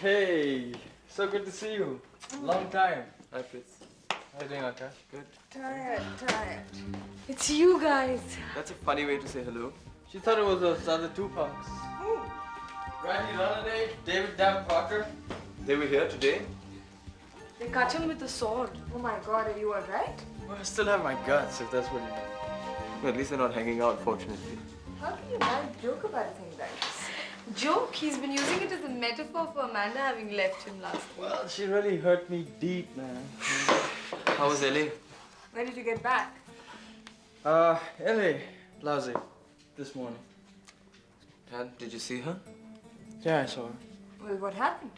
Hey, so good to see you. Long time. Hi, Fritz. How you doing, Aakash? Good. Tired. It's you guys. That's a funny way to say hello. She thought it was those other two punks. Who? Randy Lanaday, David Dam Parker. They were here today. They cut him with a sword. Oh my God, are you alright? Well, I still have my guts, if that's what you mean. Well, at least they're not hanging out, fortunately. How can you guys joke about a thing like this? Joke? He's been using it as a metaphor for Amanda having left him last week. Well, she really hurt me deep, man. How was LA? When did you get back? LA, lousy, this morning. And did you see her? Yeah, I saw her. Well, what happened?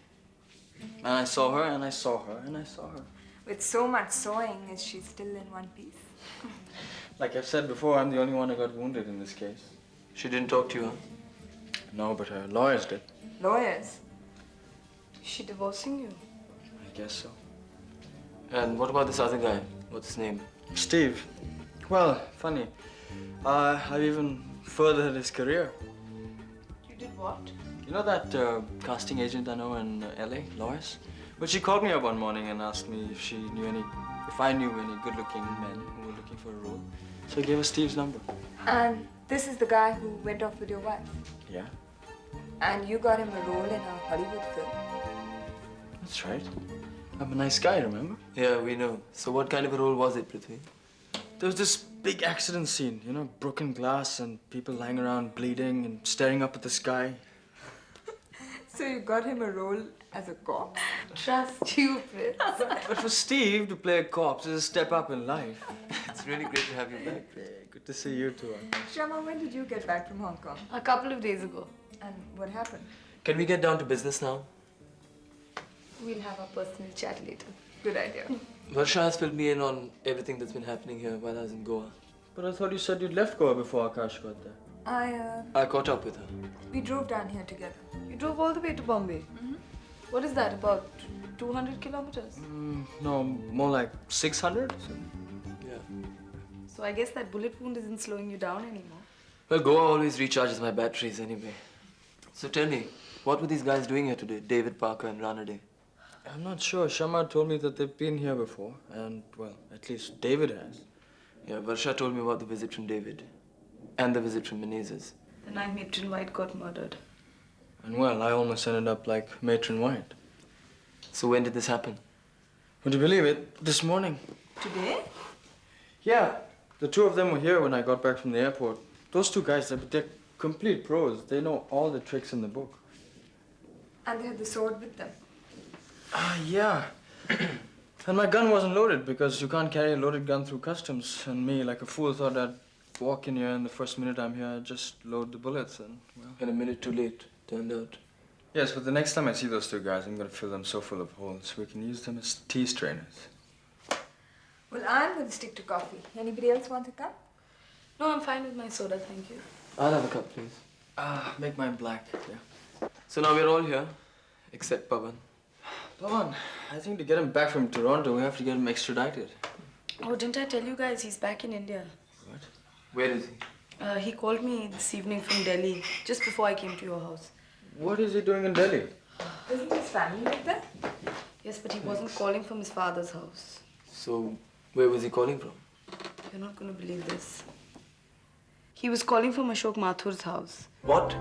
And I saw her, and I saw her, and I saw her. With so much sewing, is she still in one piece? Like I've said before, I'm the only one who got wounded in this case. She didn't talk to you, huh? No, but her lawyers did. Lawyers? Is she divorcing you? I guess so. And what about this other guy? What's his name? Steve. Well, funny. I've even furthered his career. You did what? You know that casting agent I know in LA, Lois? Well, she called me up one morning and asked me if I knew any good-looking men who were looking for a role. So I gave her Steve's number. And this is the guy who went off with your wife? Yeah, And you got him a role in a Hollywood film? that's right. I'm a nice guy, remember? Yeah, we know. So what kind of a role was it, Prithvi? There was this big accident scene, you know, broken glass and people lying around bleeding and staring up at the sky. So you got him a role as a cop? Trust you, Fritz. But for Steve to play a cop is a step up in life. It's really great to have you back. Yeah, good to see you too, Aakash. Shama, when did you get back from Hong Kong? A couple of days ago. And what happened? Can we get down to business now? We'll have our personal chat later. Good idea. Varsha has filled me in on everything that's been happening here while I was in Goa. But I thought you said you'd left Goa before Aakash got there. I caught up with her. We drove down here together. You drove all the way to Bombay. What is that, about 200 kilometers? No, more like 600? Yeah. So I guess that bullet wound isn't slowing you down anymore. Well, Goa always recharges my batteries anyway. So tell me, what were these guys doing here today? David, Parker and Ranaday? I'm not sure. Shama told me that they've been here before. And, well, at least David has. Yeah, Varsha told me about the visit from David. And the visit from Menezes. The night Matron White got murdered. And, well, I almost ended up like Matron White. So when did this happen? Would you believe it? This morning. Today? Yeah. The two of them were here when I got back from the airport. Those two guys, they're complete pros. They know all the tricks in the book. And they had the sword with them. Yeah. And my gun wasn't loaded because you can't carry a loaded gun through customs. And me, like a fool, thought I'd walk in here and the first minute I'm here, I'd just load the bullets and, well... And a minute too late, turned out. Yes, but the next time I see those two guys, I'm going to fill them so full of holes we can use them as tea strainers. Well, I'm going to stick to coffee. Anybody else want a cup? No, I'm fine with my soda, thank you. I'll have a cup, please. Make mine black, yeah. So now we're all here, except Pavan. Pavan, I think to get him back from Toronto, we have to get him extradited. Oh, didn't I tell you guys he's back in India? What? Where is he? He called me this evening from Delhi, just before I came to your house. What is he doing in Delhi? Isn't his family live there? Yes, but he wasn't calling from his father's house. So, where was he calling from? You're not going to believe this. He was calling from Ashok Mathur's house. What?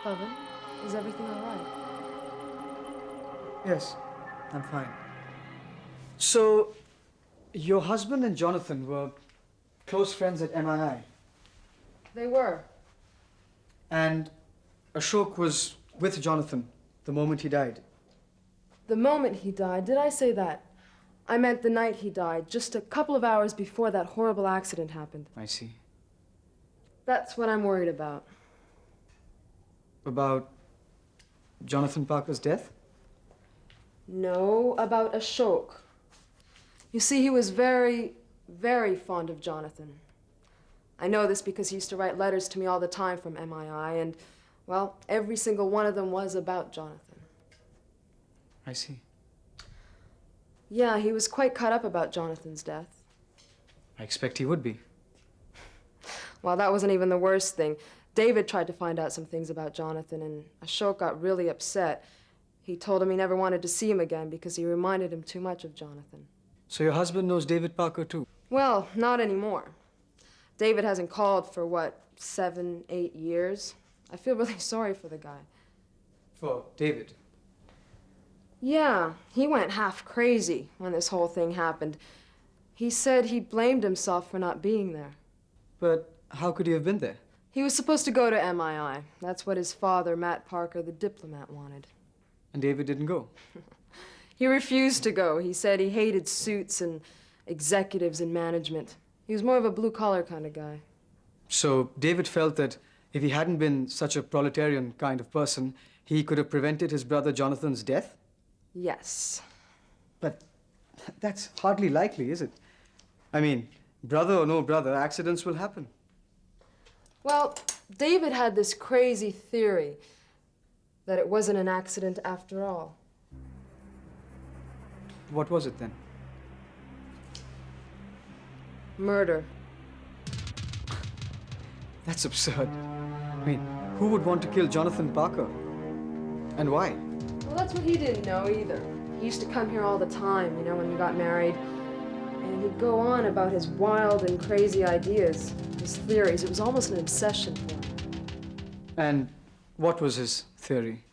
Pavan, is everything all right? Yes, I'm fine. So, your husband and Jonathan were close friends at MII, They were. and Ashok was with Jonathan the moment he died. The moment he died, did I say that? I meant the night he died, just a couple of hours before that horrible accident happened. I see. That's what I'm worried about. About Jonathan Parker's death? No, about Ashok. You see, he was very, very fond of Jonathan. I know this because he used to write letters to me all the time from MII, and Well, every single one of them was about Jonathan. I see. Yeah, he was quite cut up about Jonathan's death. I expect he would be. Well, that wasn't even the worst thing. David tried to find out some things about Jonathan, and Ashok got really upset. He told him he never wanted to see him again because he reminded him too much of Jonathan. So your husband knows David Parker too? Well, not anymore. David hasn't called for, what, 7, 8 years? I feel really sorry for the guy. For David? Yeah, he went half crazy when this whole thing happened. He said he blamed himself for not being there. But how could he have been there? He was supposed to go to MII. That's what his father, Matt Parker, the diplomat, wanted. And David didn't go? He refused to go. He said he hated suits and executives and management. He was more of a blue-collar kind of guy. So David felt that if he hadn't been such a proletarian kind of person, he could have prevented his brother Jonathan's death? Yes. But that's hardly likely, is it? I mean, brother or no brother, accidents will happen. Well, David had this crazy theory that it wasn't an accident after all. What was it then? Murder. That's absurd. I mean, who would want to kill Jonathan Parker? And why? Well, that's what he didn't know either. He used to come here all the time, you know, when we got married. And he'd go on about his wild and crazy ideas, his theories. It was almost an obsession for him. And what was his theory?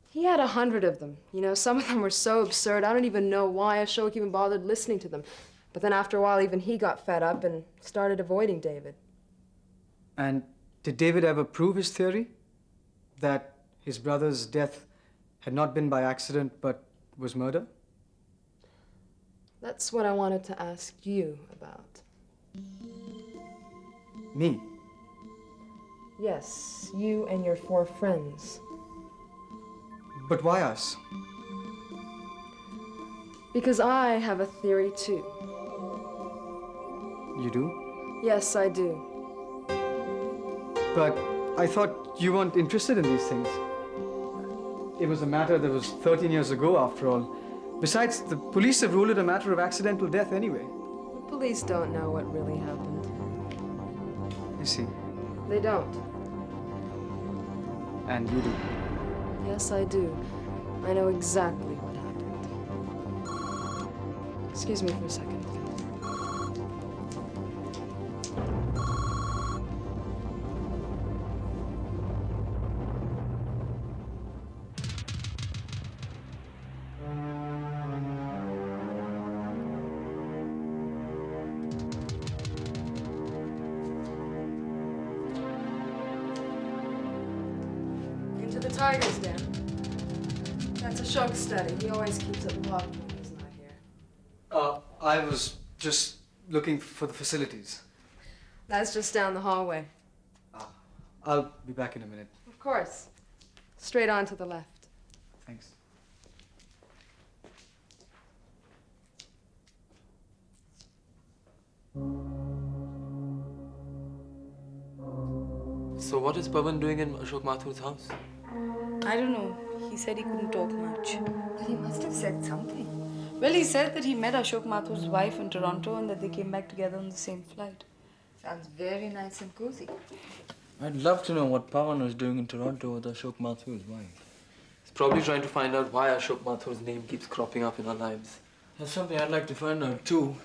He had 100 of them. You know, some of them were so absurd, I don't even know why Ashok even bothered listening to them. But then after a while, even he got fed up and started avoiding David. And did David ever prove his theory? That his brother's death had not been by accident, but was murder? That's what I wanted to ask you about. Me? Yes, you and your 4 friends. But why us? Because I have a theory too. You do? Yes, I do. But I thought you weren't interested in these things. It was a matter that was 13 years ago, after all. Besides, the police have ruled it a matter of accidental death anyway. The police don't know what really happened. I see. They don't. And you do. Yes, I do. I know exactly what happened. Excuse me for a second. Into the tiger's den. That's Ashok's study. He always keeps it locked when he's not here. I was just looking for the facilities. That's just down the hallway. I'll be back in a minute. Of course. Straight on to the left. Thanks. So what is Pavan doing in Ashok Mathur's house? I don't know. He said he couldn't talk much. But he must have said something. Well, he said that he met Ashok Mathur's wife in Toronto and that they came back together on the same flight. Sounds very nice and cozy. I'd love to know what Pavan was doing in Toronto with Ashok Mathur's wife. He's probably trying to find out why Ashok Mathur's name keeps cropping up in our lives. That's something I'd like to find out too.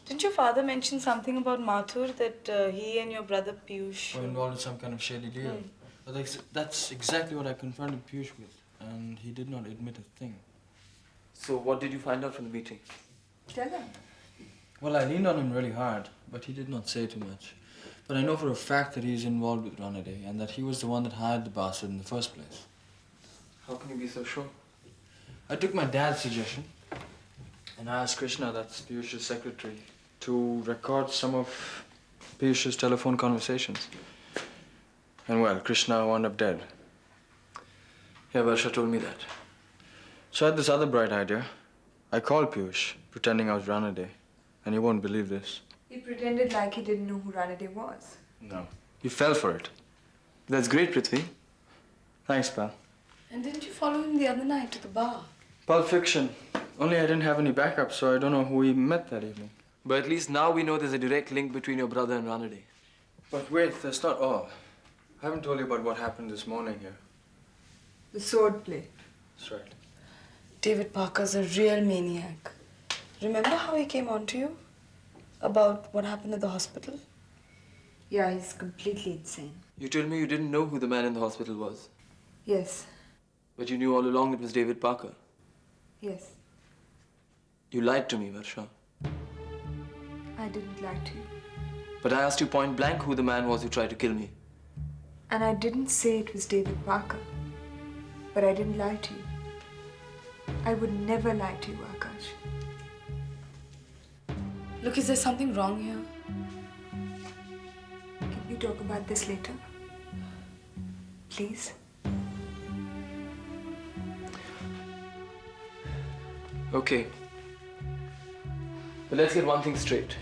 Didn't your father mention something about Mathur, that he and your brother Piyush... Or involved in some kind of shady deal. But that's exactly what I confronted Piyush with, and he did not admit a thing. So what did you find out from the meeting? Tell him. Well, I leaned on him really hard, but he did not say too much. But I know for a fact that he's involved with Ranaday, and that he was the one that hired the bastard in the first place. How can you be so sure? I took my dad's suggestion, and I asked Krishna, that's Piyush's secretary, to record some of Piyush's telephone conversations. And well, Krishna wound up dead. Yeah, Varsha told me that. So I had this other bright idea. I called Piyush, pretending I was Ranaday, and you won't believe this. He pretended like he didn't know who Ranaday was. No. He fell for it. That's great, Prithvi. Thanks, pal. And didn't you follow him the other night to the bar? Pulp Fiction. Only I didn't have any backup, so I don't know who we met that evening. But at least now we know there's a direct link between your brother and Ranade. But wait, that's not all. I haven't told you about what happened this morning here. The sword play. That's right. David Parker's a real maniac. Remember how he came on to you? About what happened at the hospital? Yeah, he's completely insane. You told me you didn't know who the man in the hospital was. Yes, But you knew all along it was David Parker. yes. You lied to me, Varsha. I didn't lie to you. But I asked you point blank who the man was who tried to kill me. And I didn't say it was David Parker. But I didn't lie to you. I would never lie to you, Aakash. Look, is there something wrong here? Can we talk about this later? Please? Okay. But let's get one thing straight.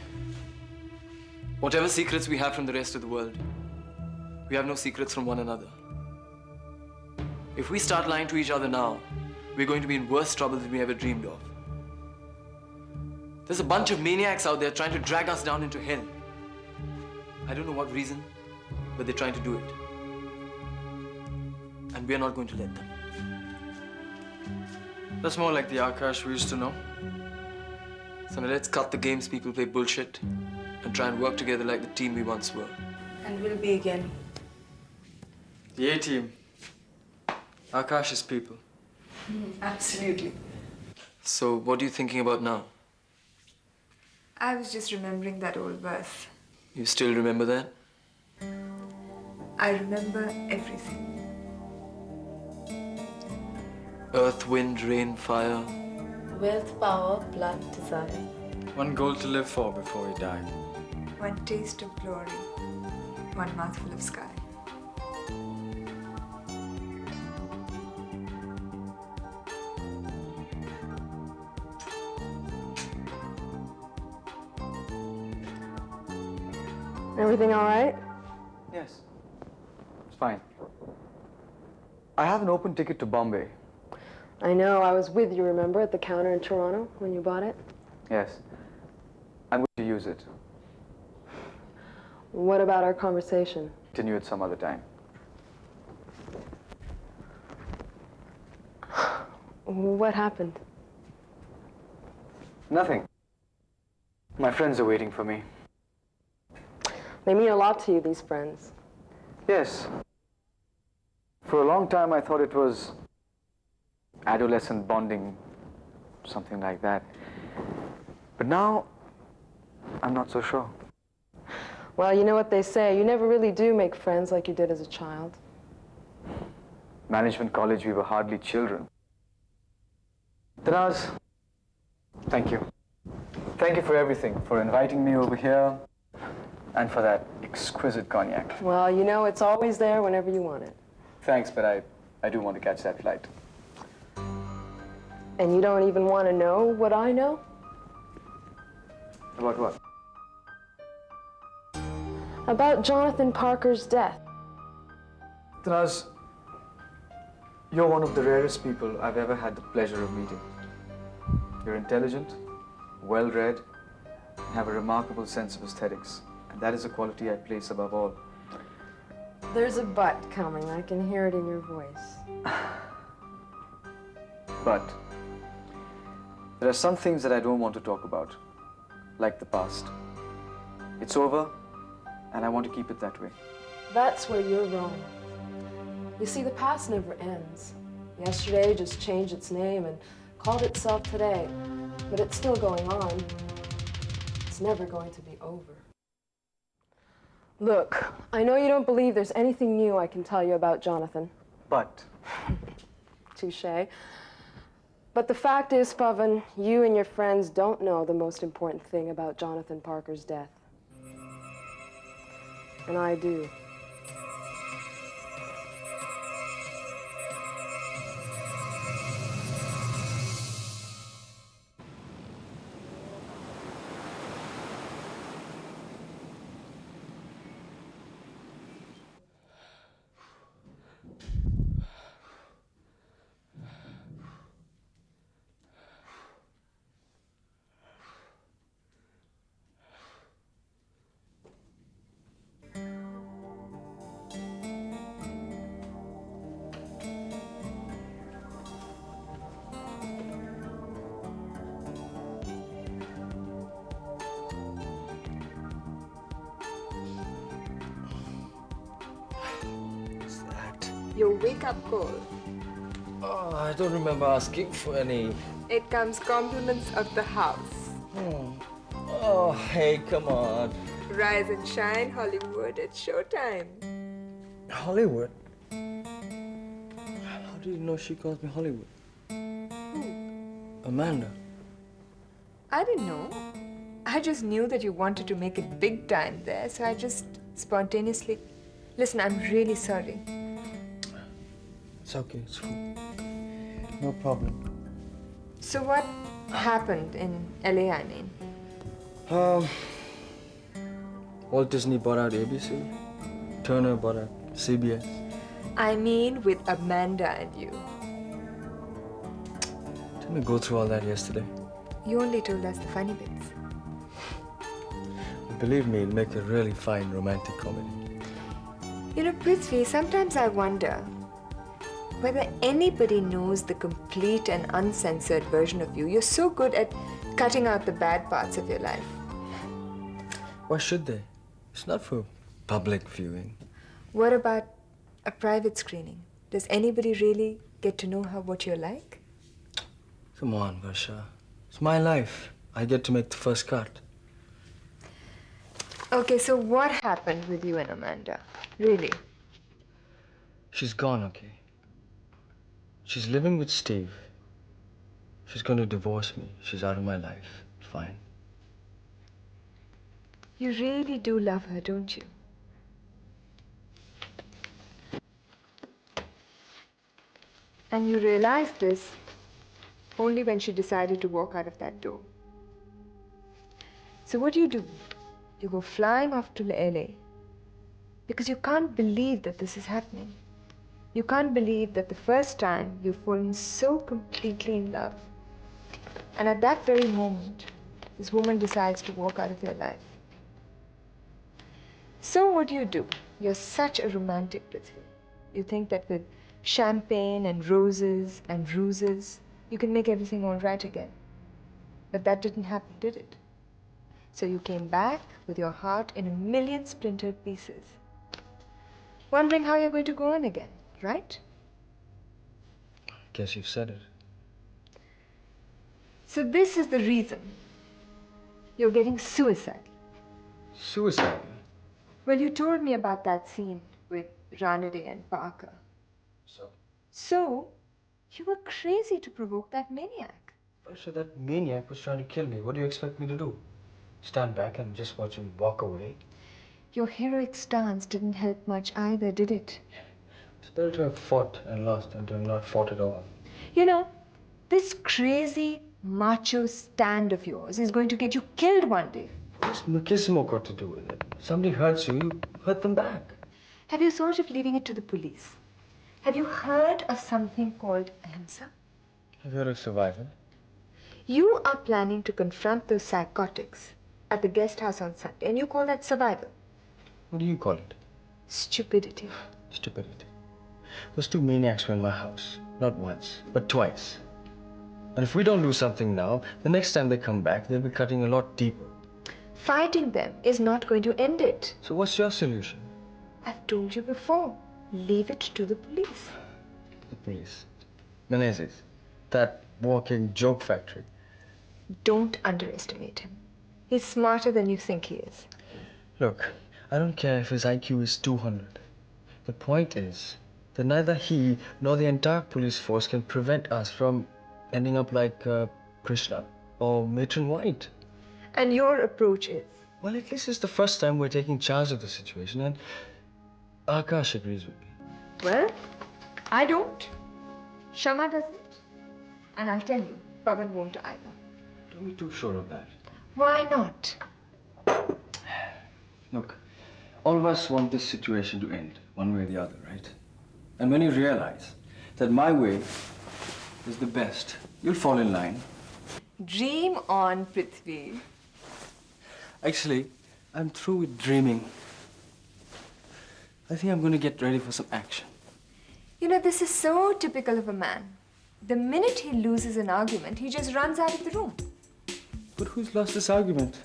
Whatever secrets we have from the rest of the world, we have no secrets from one another. If we start lying to each other now, we're going to be in worse trouble than we ever dreamed of. There's a bunch of maniacs out there trying to drag us down into hell. I don't know what reason, but they're trying to do it. And we're not going to let them. That's more like the Aakash we used to know. So now let's cut the games people play bullshit and try and work together like the team we once were. And will be again. The A-team. Aakash's people. Absolutely. So what are you thinking about now? I was just remembering that old verse. You still remember that? I remember everything. Earth, wind, rain, fire. Wealth, power, blood, desire. One goal to live for before we die. One taste of glory. One mouthful of sky. Everything all right? Yes. It's fine. I have an open ticket to Bombay. I know, I was with you, remember, at the counter in Toronto when you bought it? Yes. I'm going to use it. What about our conversation? Continue it some other time. What happened? Nothing. My friends are waiting for me. They mean a lot to you, these friends. Yes. For a long time, I thought it was adolescent bonding, something like that. But now, I'm not so sure. Well, you know what they say, you never really do make friends like you did as a child. Management college, we were hardly children. Tanaz, thank you. Thank you for everything, for inviting me over here, and for that exquisite cognac. Well, you know, it's always there whenever you want it. Thanks, but I do want to catch that flight. And you don't even want to know what I know? About what? About Jonathan Parker's death. Tanaz, you're one of the rarest people I've ever had the pleasure of meeting. You're intelligent, well-read, and have a remarkable sense of aesthetics. And that is a quality I place above all. There's a but coming. I can hear it in your voice. But there are some things that I don't want to talk about, like the past. It's over, and I want to keep it that way. That's where you're wrong. You see, the past never ends. Yesterday just changed its name and called itself today, but it's still going on. It's never going to be over. Look, I know you don't believe there's anything new I can tell you about Jonathan. But Touché. But the fact is, Pavan, you and your friends don't know the most important thing about Jonathan Parker's death. And I do. your wake-up call. Oh, I don't remember asking for any. It comes compliments of the house. Oh, hey, come on. Rise and shine, Hollywood. It's showtime. Hollywood? How do you know she calls me Hollywood? Who? Amanda. I didn't know. I just knew that you wanted to make it big time there, so I just spontaneously... Listen, I'm really sorry. It's okay, it's cool. No problem. So what happened in LA, I mean? Walt Disney bought out ABC. Turner bought out CBS. I mean with Amanda and you. Didn't we go through all that yesterday? You only told us the funny bits. Believe me, it'll make a really fine romantic comedy. You know, Prithvi, sometimes I wonder whether anybody knows the complete and uncensored version of you. You're so good at cutting out the bad parts of your life. Why should they? It's not for public viewing. What about a private screening? Does anybody really get to know what you're like? Come on, Varsha. It's my life. I get to make the first cut. Okay, so what happened with you and Amanda? Really? She's gone, okay? She's living with Steve. She's going to divorce me. She's out of my life. Fine. You really do love her, don't you? And you realized this only when she decided to walk out of that door. So what do? You go flying off to LA because you can't believe that this is happening. You can't believe that the first time you've fallen so completely in love, and at that very moment, this woman decides to walk out of your life. So what do? You're such a romantic, Prithvi. You think that with champagne and roses and ruses, you can make everything all right again. But that didn't happen, did it? So you came back with your heart in a million splintered pieces, wondering how you're going to go on again, right? Guess you've said it. So this is the reason you're getting suicidal. Suicide? Well, you told me about that scene with Ranade and Parker. So, you were crazy to provoke that maniac. So that maniac was trying to kill me. What do you expect me to do? Stand back and just watch him walk away? Your heroic stance didn't help much either, did it? It's better to have fought and lost than to have not fought at all. You know, this crazy macho stand of yours is going to get you killed one day. What's Machismo got to do with it? If somebody hurts you, you hurt them back. Have you thought of leaving it to the police? Have you heard of something called ahimsa? Have you heard of survival? You are planning to confront those psychotics at the guest house on Sunday, and you call that survival. What do you call it? Stupidity. Stupidity. Those two maniacs were in my house. Not once, but twice. And if we don't do something now, the next time they come back, they'll be cutting a lot deeper. Fighting them is not going to end it. So what's your solution? I've told you before. Leave it to the police. The police. Menezes. That walking joke factory. Don't underestimate him. He's smarter than you think he is. Look, I don't care if his IQ is 200. The point is that neither he nor the entire police force can prevent us from ending up like Krishna or Matron White. And your approach is? Well, at least it's the first time we're taking charge of the situation, and Aakash agrees with me. Well, I don't. Shama doesn't. And I'll tell you, Pavan won't either. Don't be too sure of that. Why not? Look, all of us want this situation to end, one way or the other, right? And when you realize that my way is the best, you'll fall in line. Dream on, Prithvi. Actually, I'm through with dreaming. I think I'm going to get ready for some action. You know, this is so typical of a man. The minute he loses an argument, he just runs out of the room. But who's lost this argument?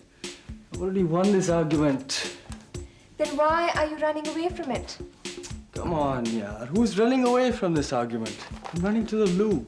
I've already won this argument. Then why are you running away from it? Come on, yaar. Who's running away from this argument? I'm running to the loo.